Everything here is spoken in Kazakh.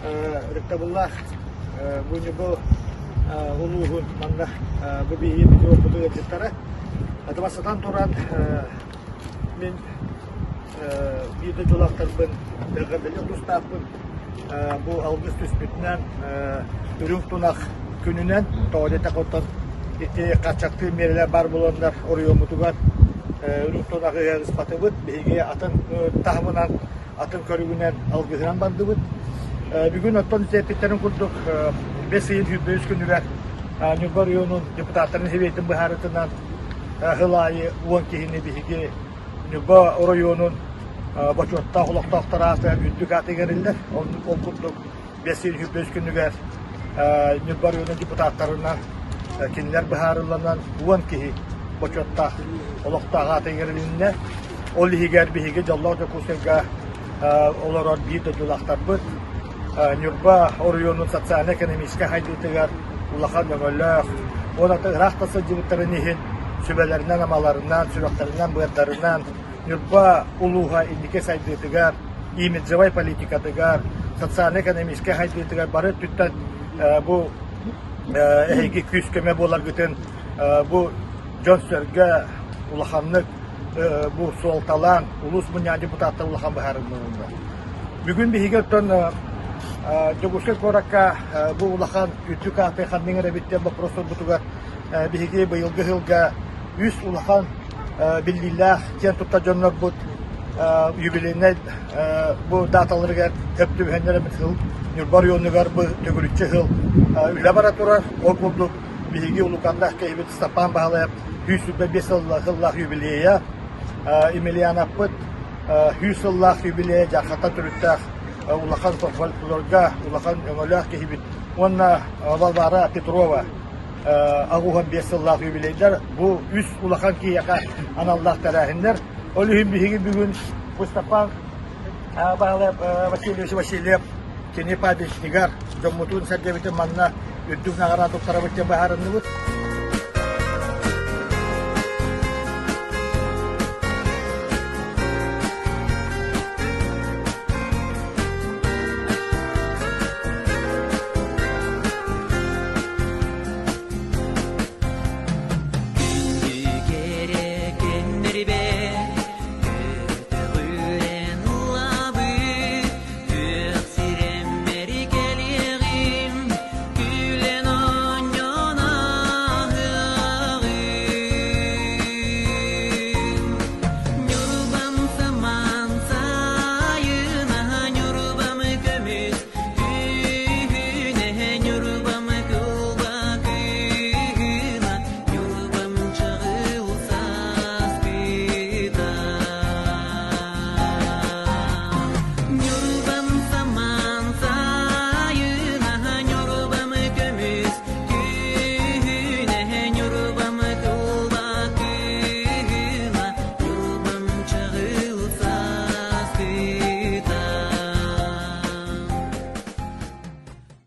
рыктабыллах буйны бұл улуғын манда бұл бейін оқыды өтеттері. Атымасыдан тұран мен бейді жолақтарбын, дәғадылы тұстаппын. Бұл алғыз түспетінен үрін тұнақ күнінен тоғадета қоттан ете қатшақты мерелер бар боландар орыйон мұтуған үрін тұнағы ғағыз қатыбыд. Бейге атын тағымынан, атын көрігінен алғызынан бандыбыд. Бүгін оттан зәпеттерін күрдік 5 йыл хүббөз күнігер Нюрба районun депутаттарын себейтін бұхарытынан ғылайы 10 кейіне бейге Нюрба районun бачуатта құлақтақтараты үндік аты керілдер. Ол күрдік 5 йыл хүббөз күнігер Нюрба районun депутаттарынан кенілер бұхарылынан 10 кейі бачуатта құлақтағы аты керілінне. Ол егер бейге жаллар көсерге олар бейді жолақтар бұд. Нюрба районun социально-экономический хайдытыгар улахан өңөллөх. Оны рахтасы жибыттарын ехін сөбелерінен, амаларынан, сөбектерінен, бұйаттарынан Нюрба улуға индике сайдытыгар, имиджевай политикатыгар, социально-экономический хайдытыгар бары түттен бұл әйгі күз көме болар күтін бұл жон сөрге улаханлық бұл суалталан, улус мұня депутаттар улахан бұхарын мұнында. Бүгін бейгер тон Жогушек коракка бұл улахан үтік аты ханның рәбіттен бапростор бұтуғар бейге бұйылғы ғылға үс улахан білділләх кен тұтта жонлар бұд юбилейне бұл даталырғар көпті бөхендер әміт ғыл Нюрба районығар бұл төгірітші ғыл үлі бара тұрар ол бұлдық бейге улукандақ кәйбет стапан бағалайып 105 ғыллах юбилейя Емелиян аппыт 100 ғыллах юбилейя жарқата түріттәқ улахан фольклорга, улахан өңөлөх кехибит. Онна Валвара Петрова агухан 5 жыллах юбилейдер. Бұл үс улахан кейяқа аналлах тәрәхіндер. Ол үйін бігі бүгін Мустапан бағалап Васильевич кене падешнигар жоммутун сәрдебетін манна үддік нағара тұқтара бұттен бағарынды бұд.